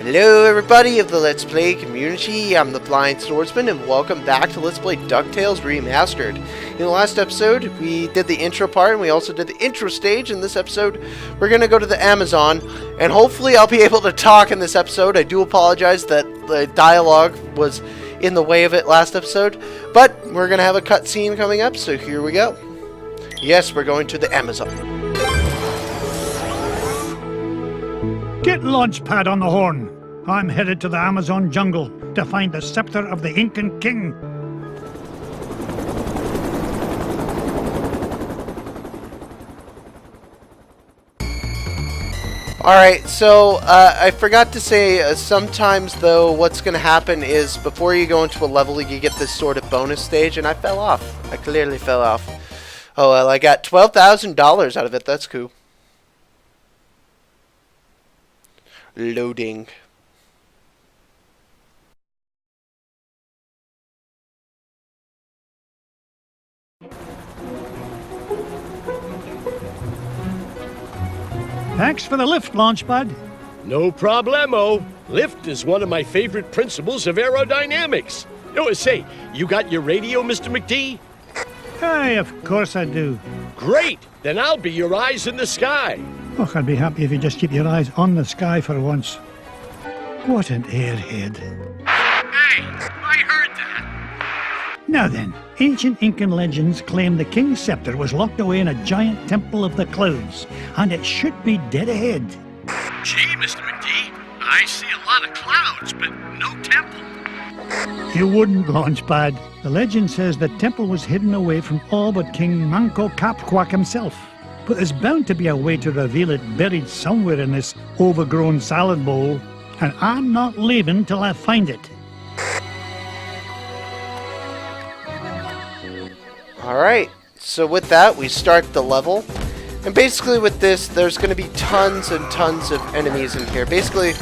Hello everybody of the Let's Play community, I'm the Blind Swordsman and welcome back to Let's Play DuckTales Remastered. In the last episode, we did the intro part and we also did the intro stage. In this episode, we're going to go to the Amazon and hopefully I'll be able to talk in this episode. I do apologize that the dialogue was in the way of it last episode, but we're going to have a cutscene coming up, so here we go. Yes, we're going to the Amazon. Get Launchpad on the horn. I'm headed to the Amazon jungle to find the scepter of the Incan king. Alright, so I forgot to say, sometimes though, what's going to happen is before you go into a level, you get this sort of bonus stage, and I fell off. I clearly fell off. Oh well, I got $12,000 out of it. That's cool. Loading. Thanks for the lift, Launchpad. No problemo. Lift is one of my favorite principles of aerodynamics. Oh, say, you got your radio, Mr. McD? Aye, of course I do. Great! Then I'll be your eyes in the sky. Oh, I'd be happy if you just keep your eyes on the sky for once. What an airhead. Hey, I heard that. Now then, ancient Incan legends claim the king's scepter was locked away in a giant temple of the clouds, and it should be dead ahead. Gee, Mr. McD, I see a lot of clouds, but no temple. You wouldn't, Launchpad. The legend says the temple was hidden away from all but King Manco Capquack himself. But there's bound to be a way to reveal it buried somewhere in this overgrown salad bowl, and I'm not leaving till I find it. Alright, so with that, we start the level. And basically with this, there's going to be tons and tons of enemies in here. Basically,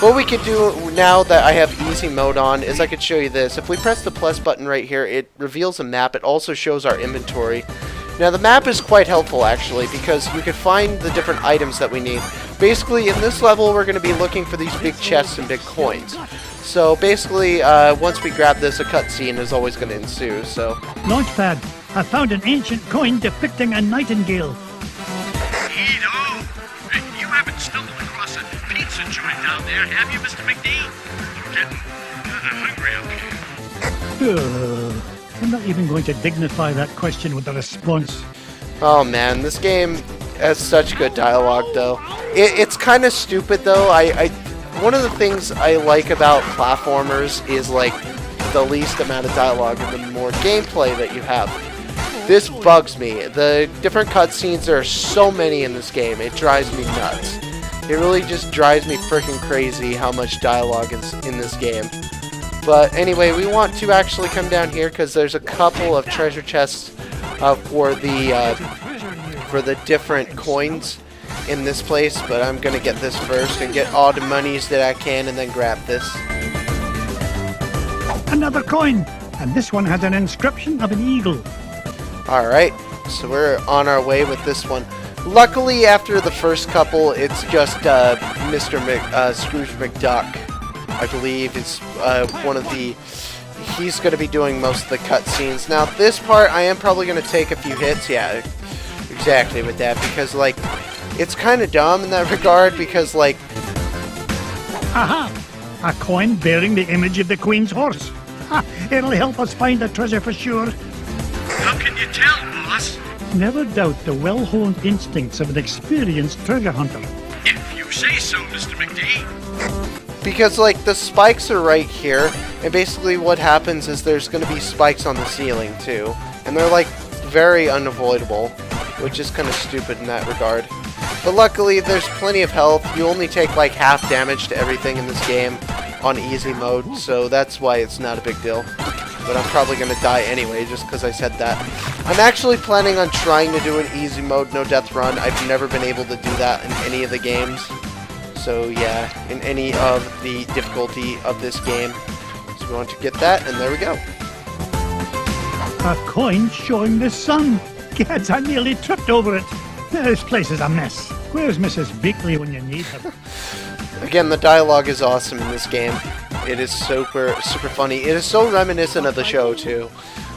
what we could do now that I have easy mode on is I could show you this. If we press the plus button right here, it reveals a map. It also shows our inventory. Now the map is quite helpful actually because you can find the different items that we need. Basically in this level we're going to be looking for these big chests and big coins. So basically once we grab this, a cutscene is always going to ensue. So Launchpad, I found an ancient coin depicting a nightingale. Edo, you haven't stumbled across a pizza joint down there, have you, Mr. McD? I'm getting hungry up here. I'm not even going to dignify that question with a response. oh man, this game has such good dialogue though. It's kind of stupid though. One of the things I like about platformers is like the least amount of dialogue and the more gameplay that you have. This bugs me. The different cutscenes, there are so many in this game. It drives me nuts. It really just drives me freaking crazy how much dialogue is in this game. But anyway, we want to actually come down here because there's a couple of treasure chests for the different coins in this place. But I'm going to get this first and get all the monies that I can and then grab this. Another coin! And this one has an inscription of an eagle. Alright, so we're on our way with this one. Luckily, after the first couple, it's just Scrooge McDuck. I believe is one of the... He's going to be doing most of the cutscenes. Now, this part, I am probably going to take a few hits. Yeah, exactly with that. Because, like, it's kind of dumb in that regard. Because, like... Aha! A coin bearing the image of the Queen's horse. Ha! It'll help us find the treasure for sure. How can you tell, boss? Never doubt the well-honed instincts of an experienced treasure hunter. If you say so, Mr. McD. Because, like, the spikes are right here, and basically what happens is there's going to be spikes on the ceiling, too. And they're, like, very unavoidable, which is kind of stupid in that regard. But luckily, there's plenty of health. You only take, like, half damage to everything in this game on easy mode, so that's why it's not a big deal. But I'm probably going to die anyway, just because I said that. I'm actually planning on trying to do an easy mode, no death run. I've never been able to do that in any of the games. So yeah, in any of the difficulty of this game. So we want to get that, and there we go. A coin showing the sun. Gads, I nearly tripped over it. This place is a mess. Where's Mrs. Beakley when you need her? Again, the dialogue is awesome in this game. It is super funny. It is so reminiscent of the show too,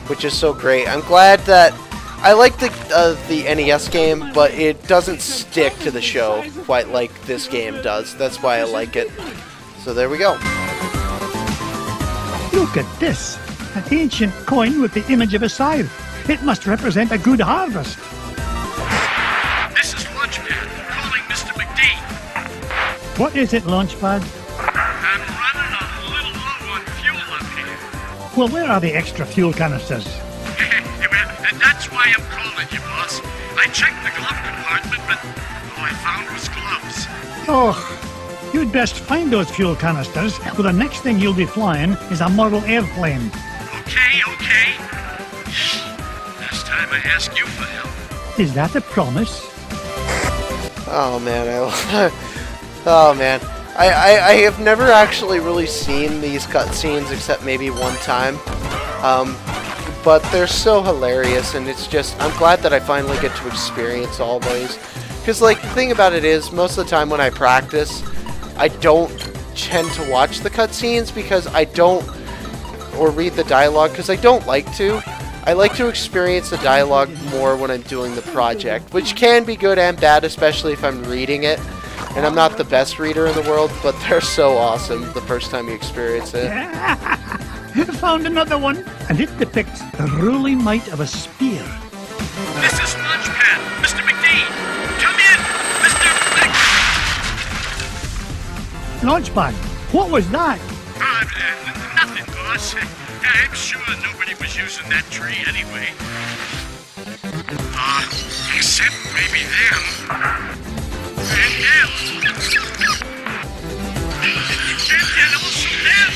which is so great. I'm glad that I like the NES game, but it doesn't stick to the show quite like this game does. That's why I like it. So there we go. Look at this. An ancient coin with the image of a scythe. It must represent a good harvest. This is Launchpad, calling Mr. McD. What is it, Launchpad? I'm running a little low on fuel up here. Well, where are the extra fuel canisters? That's why I'm calling you, boss. I checked the glove compartment, but all I found was gloves. Oh, you'd best find those fuel canisters, for the next thing you'll be flying is a model airplane. Okay. Last time I ask you for help. Is that a promise? Oh man, oh man. I have never actually really seen these cutscenes except maybe one time. But they're so hilarious, and it's just, I'm glad that I finally get to experience all those. Because, like, the thing about it is, most of the time when I practice, I don't tend to watch the cutscenes because I don't, or read the dialogue, because I don't like to. I like to experience the dialogue more when I'm doing the project, which can be good and bad, especially if I'm reading it. And I'm not the best reader in the world, but they're so awesome the first time you experience it. Found another one, and it depicts the ruling might of a spear. This is Launchpad, Mr. McD. Come in, Mr. Launchpad, what was that? Nothing, boss. I'm sure nobody was using that tree anyway. Except maybe them. And them. And also them.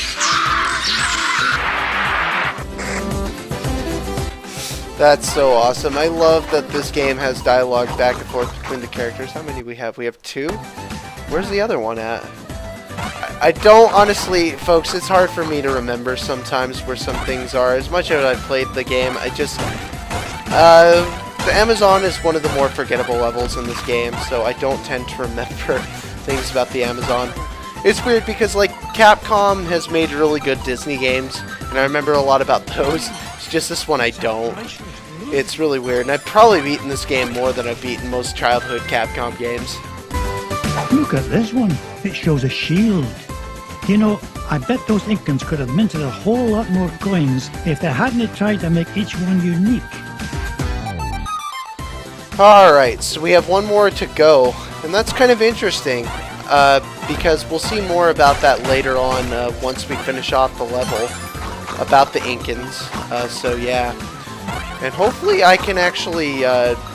That's so awesome. I love that this game has dialogue back and forth between the characters. How many do we have? We have 2? Where's the other one at? I don't, honestly, folks, it's hard for me to remember sometimes where some things are. As much as I've played the game, I just... the Amazon is one of the more forgettable levels in this game, so I don't tend to remember things about the Amazon. It's weird because, like, Capcom has made really good Disney games, and I remember a lot about those. It's just this one I don't. It's really weird, and I've probably beaten this game more than I've beaten most childhood Capcom games. Look at this one. It shows a shield. You know, I bet those Incans could have minted a whole lot more coins if they hadn't tried to make each one unique. Alright, so we have one more to go, and that's kind of interesting, because we'll see more about that later on once we finish off the level, about the Incans, so yeah. And hopefully I can actually,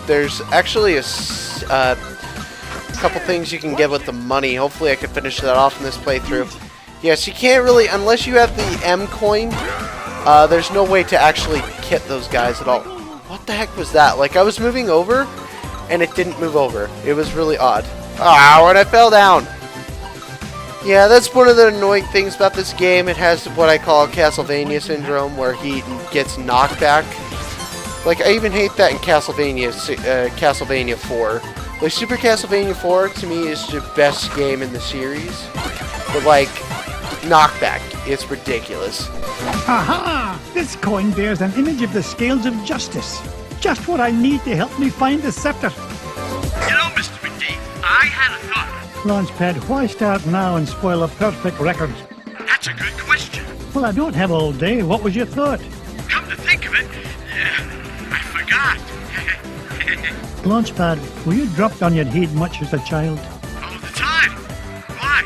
there's actually a couple things you can get with the money. Hopefully I can finish that off in this playthrough. Yes, you can't really, unless you have the M coin, there's no way to actually hit those guys at all. What the heck was that? Like, I was moving over, and it didn't move over. It was really odd. Ow, and I fell down! Yeah, that's one of the annoying things about this game. It has what I call Castlevania syndrome, where he gets knocked back. Like, I even hate that in Castlevania 4. Like, Super Castlevania 4, to me, is the best game in the series. But, like, knockback, it's ridiculous. Aha! This coin bears an image of the scales of justice. Just what I need to help me find the scepter. You know, Mr. McD, I had a thought. Launchpad, why start now and spoil a perfect record? That's a good question. Well, I don't have all day. What was your thought? Come to think of it, I forgot. Launchpad, were you dropped on your head much as a child? All the time. Why?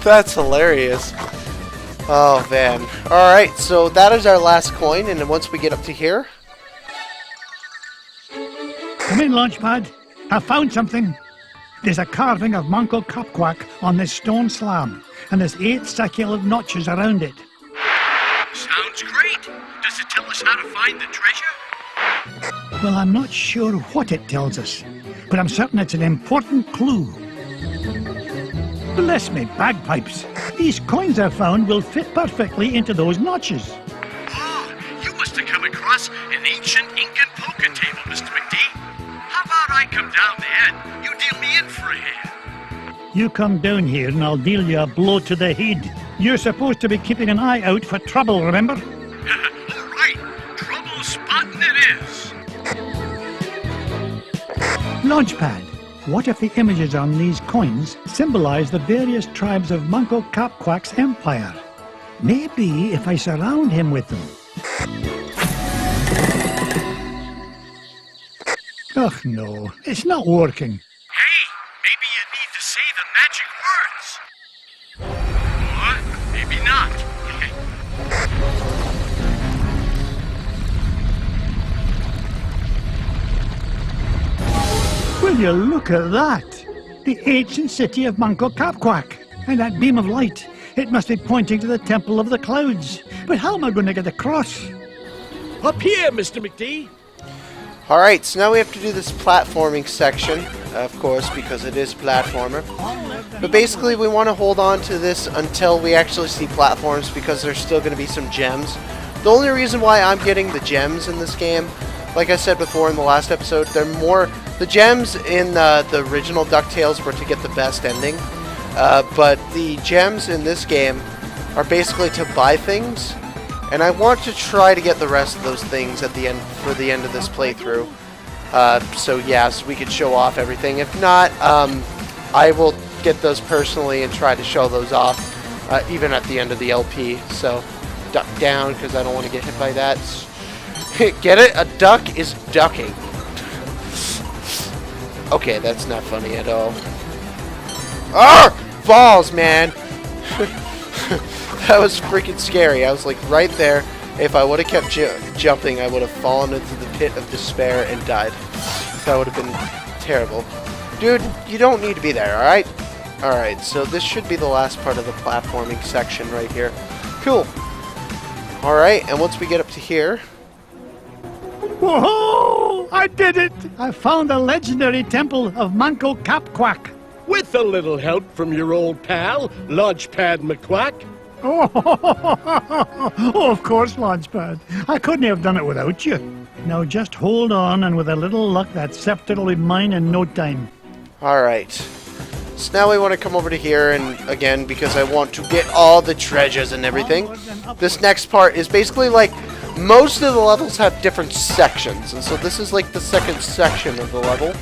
That's hilarious. Oh, man. Alright, so that is our last coin, and then once we get up to here... Come in, Launchpad. I found something. There's a carving of Manco Capquack on this stone slab, and there's 8 circular notches around it. Sounds great. Does it tell us how to find the treasure? Well, I'm not sure what it tells us, but I'm certain it's an important clue. Bless me bagpipes. These coins I found will fit perfectly into those notches. Oh, you must have come across an ancient Incan poker table, Mr. McD. How about I come down there and you deal me in for a hand? You come down here and I'll deal you a blow to the head. You're supposed to be keeping an eye out for trouble, remember? All right, trouble spotting it is. Launchpad. What if the images on these coins symbolize the various tribes of Manco Capquack's empire? Maybe if I surround him with them. Oh no, it's not working. Hey, maybe you need to say the magic words. Or maybe not. Will you look at that? The ancient city of Manco Capquack. And that beam of light. It must be pointing to the Temple of the Clouds. But how am I going to get across? Up here, Mr. McD. Alright, so now we have to do this platforming section, of course, because it is a platformer. But basically we want to hold on to this until we actually see platforms, because there's still going to be some gems. The only reason why I'm getting the gems in this game, like I said before in the last episode, they're more... The gems in the original DuckTales were to get the best ending, but the gems in this game are basically to buy things. And I want to try to get the rest of those things at the end for the end of this playthrough. So yeah, so we can show off everything. If not, I will get those personally and try to show those off, even at the end of the LP. So duck down because I don't want to get hit by that. Get it? A duck is ducking. Okay, that's not funny at all. Ah! Balls, man! That was freaking scary. I was like right there. If I would have kept jumping, I would have fallen into the pit of despair and died. That would have been terrible. Dude, you don't need to be there, alright? Alright, so this should be the last part of the platforming section right here. Cool. Alright, and once we get up to here... Whoa! I did it! I found the legendary temple of Manco Capquack. With a little help from your old pal, Launchpad McQuack. Oh, of course, Launchpad. I couldn't have done it without you. Now just hold on, and with a little luck, that scepter will be mine in no time. Alright. So now we want to come over to here, and again, because I want to get all the treasures and everything, this next part is basically like, most of the levels have different sections, and so this is like the second section of the level.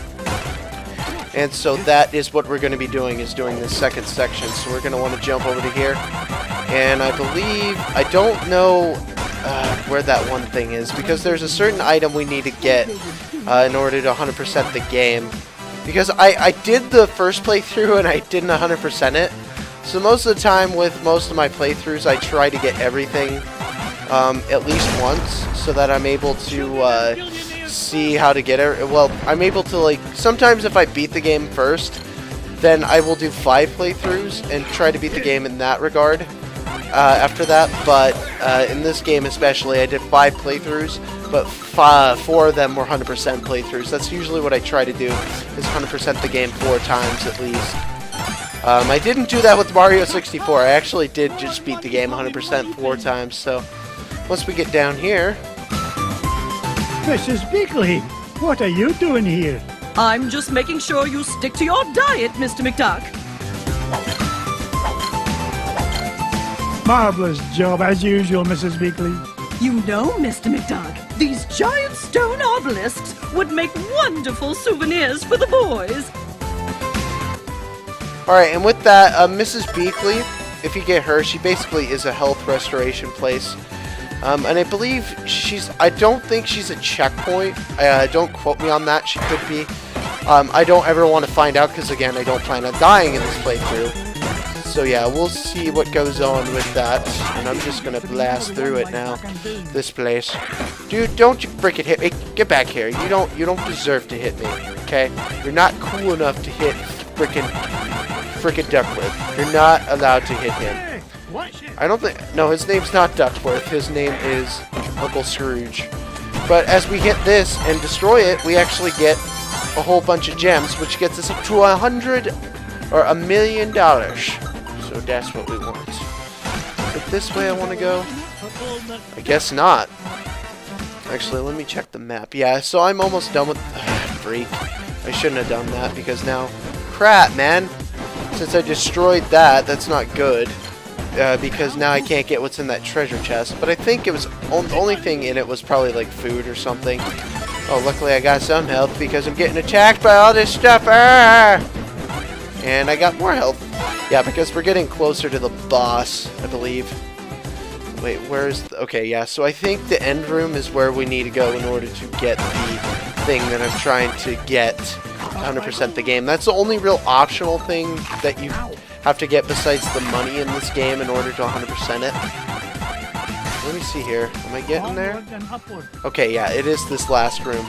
And so that is what we're going to be doing, is doing this second section. So we're going to want to jump over to here. And I believe, I don't know where that one thing is, because there's a certain item we need to get in order to 100% the game. Because I did the first playthrough and I didn't 100% it. So most of the time with most of my playthroughs, I try to get everything at least once, so that I'm able to... see how to get it. Well, I'm able to, like, sometimes if I beat the game first, then I will do 5 playthroughs and try to beat the game in that regard after that. But in this game especially, I did 5 playthroughs, but 4 of them were 100% playthroughs. That's usually what I try to do, is 100% the game 4 times at least. I didn't do that with Mario 64. I actually did just beat the game 100% 4 times. So once we get down here... Mrs. Beakley, what are you doing here? I'm just making sure you stick to your diet, Mr. McDuck. Marvelous job, as usual, Mrs. Beakley. You know, Mr. McDuck, these giant stone obelisks would make wonderful souvenirs for the boys. Alright, and with that, Mrs. Beakley, if you get her, she basically is a health restoration place. And I believe I don't think she's a checkpoint. Don't quote me on that, she could be. I don't ever want to find out, because again, I don't plan on dying in this playthrough. So yeah, we'll see what goes on with that. And I'm just gonna blast through it now. This place. Dude, don't you frickin' hit me. Get back here. You don't deserve to hit me, okay? You're not cool enough to hit frickin' Duckworth. You're not allowed to hit him. I don't think... No, his name's not Duckworth. His name is Uncle Scrooge. But as we hit this and destroy it, we actually get a whole bunch of gems, which gets us up to $100 million. So that's what we want. Is it this way I want to go? I guess not. Actually, let me check the map. Yeah, so I'm almost done with... freak. I shouldn't have done that, because now... Crap, man. Since I destroyed that, that's not good. Because now I can't get what's in that treasure chest. But I think it was the only thing in it was probably like food or something. Oh, luckily I got some health because I'm getting attacked by all this stuff. Ah! And I got more health. Yeah, because we're getting closer to the boss, I believe. Wait, where's the... Okay, yeah, so I think the end room is where we need to go in order to get the thing that I'm trying to get 100% the game. That's the only real optional thing that you have to get besides the money in this game in order to 100% it. Let me see here. Am I getting there? Okay, yeah, it is this last room.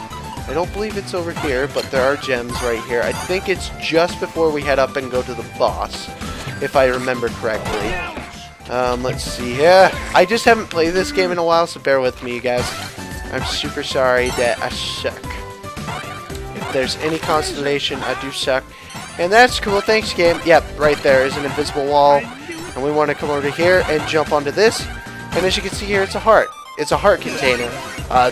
I don't believe it's over here, but there are gems right here. I think it's just before we head up and go to the boss, if I remember correctly. Let's see here. I just haven't played this game in a while, so bear with me, you guys. I'm super sorry that I suck. If there's any consolation, I do suck. And that's cool. Thanks, game. Yep, right there is an invisible wall. And we want to come over here and jump onto this. And as you can see here, it's a heart. It's a heart container.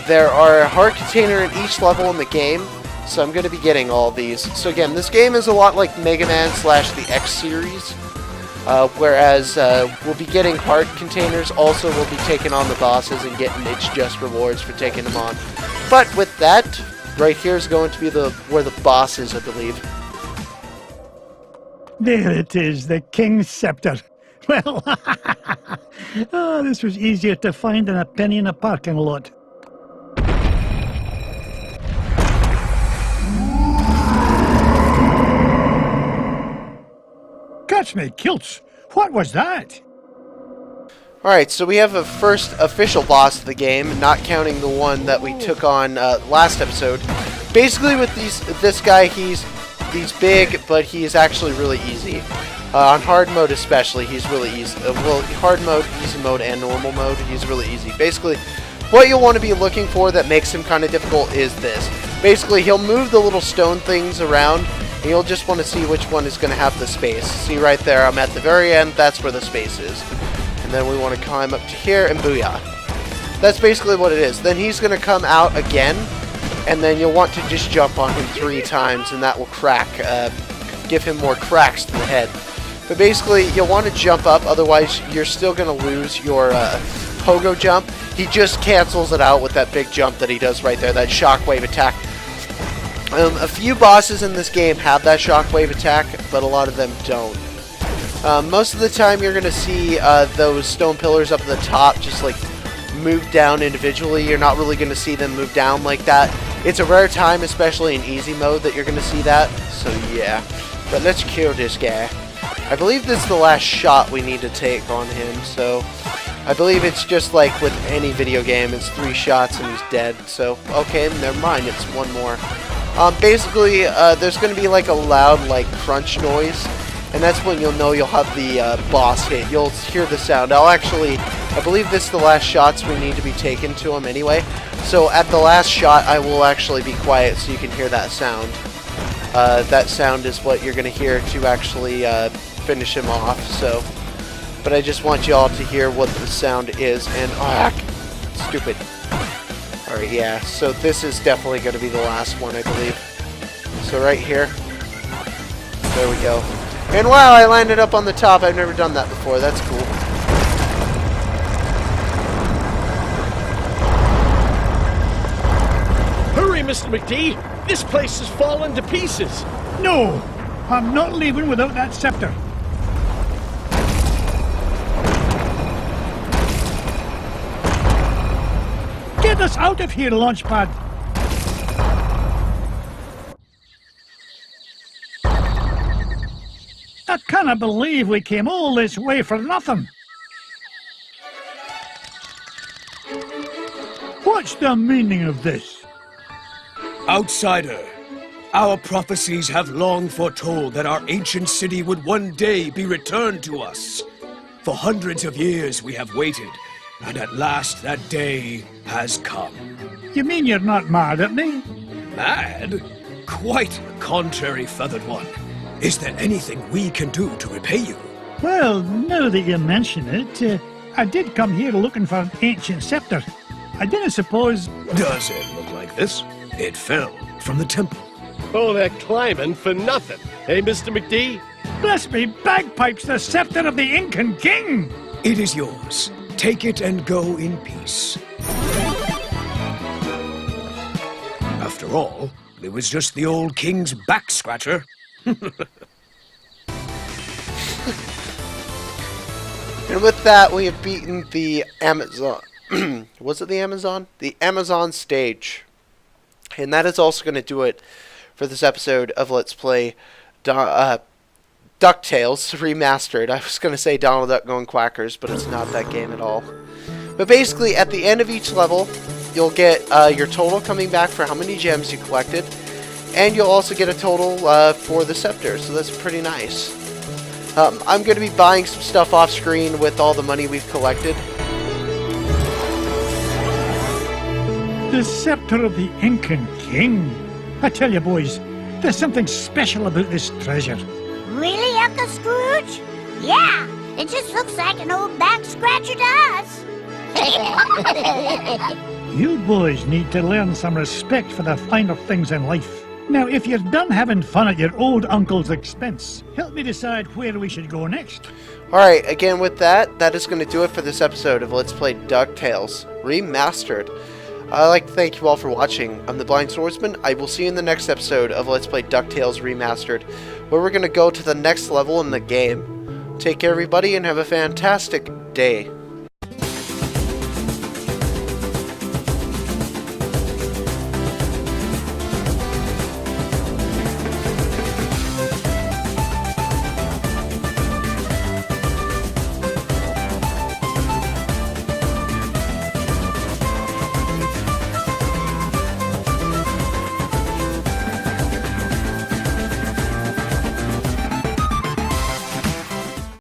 There are a heart container in each level in the game, so I'm going to be getting all these. So again, this game is a lot like Mega Man / the X series, whereas we'll be getting heart containers. Also, we'll be taking on the bosses and getting It's Just rewards for taking them on. But with that, right here is going to be where the boss is, I believe. There it is, the King's Scepter. Well, oh, this was easier to find than a penny in a parking lot. Catch me kilts! What was that? Alright, so we have a first official boss of the game, not counting the one that we took on last episode. Basically with this guy, he's big, but he is actually really easy. On hard mode especially, he's really easy. Well, hard mode, easy mode, and normal mode, he's really easy. Basically, what you'll want to be looking for that makes him kind of difficult is this. Basically, he'll move the little stone things around, and you'll just want to see which one is going to have the space. See right there, I'm at the very end, that's where the space is. And then we want to climb up to here, and booyah. That's basically what it is. Then he's going to come out again, and then you'll want to just jump on him 3 times, and that will crack, give him more cracks to the head. But basically, you'll want to jump up, otherwise you're still going to lose your pogo jump. He just cancels it out with that big jump that he does right there, that shockwave attack. A few bosses in this game have that shockwave attack, but a lot of them don't. Most of the time you're going to see those stone pillars up at the top just like move down individually. You're not really going to see them move down like that. It's a rare time, especially in easy mode, that you're going to see that. So yeah, but let's kill this guy. I believe this is the last shot we need to take on him, so I believe it's just like with any video game, it's 3 shots and he's dead. So okay, never mind, it's 1 more. Basically, there's going to be like a loud like crunch noise, and that's when you'll know you'll have the boss hit. You'll hear the sound. I believe this is the last shots we need to be taken to him anyway. So at the last shot, I will actually be quiet so you can hear that sound. That sound is what you're going to hear to actually finish him off. So, but I just want you all to hear what the sound is. And stupid. All right, yeah. So this is definitely going to be the last one, I believe. So right here. There we go. And wow, I landed up on the top. I've never done that before. That's cool. Hurry, Mr. McD! This place has fallen to pieces! No! I'm not leaving without that scepter. Get us out of here, Launchpad! I cannot believe we came all this way for nothing. What's the meaning of this? Outsider, our prophecies have long foretold that our ancient city would one day be returned to us. For hundreds of years we have waited, and at last that day has come. You mean you're not mad at me? Mad? Quite the contrary, Feathered One. Is there anything we can do to repay you? Well, now that you mention it, I did come here looking for an ancient scepter. I didn't suppose... Does it look like this? It fell from the temple. All that climbing for nothing. Hey, Mr. McD? Bless me bagpipes, the scepter of the Incan king! It is yours. Take it and go in peace. After all, it was just the old king's back scratcher. And with that, we have beaten the Amazon. Was it the Amazon? The Amazon stage. And that is also going to do it for this episode of Let's Play DuckTales Remastered. I was going to say Donald Duck Going Quackers, but it's not that game at all. But basically, at the end of each level, you'll get your total coming back for how many gems you collected. And you'll also get a total for the scepter, so that's pretty nice. I'm going to be buying some stuff off screen with all the money we've collected. The scepter of the Incan king. I tell you, boys, there's something special about this treasure. Really, Uncle Scrooge? Yeah, it just looks like an old back scratcher to us. You boys need to learn some respect for the finer things in life. Now, if you're done having fun at your old uncle's expense, help me decide where we should go next. Alright, again with that, that is going to do it for this episode of Let's Play DuckTales Remastered. I'd like to thank you all for watching. I'm the Blind Swordsman. I will see you in the next episode of Let's Play DuckTales Remastered, where we're going to go to the next level in the game. Take care, everybody, and have a fantastic day.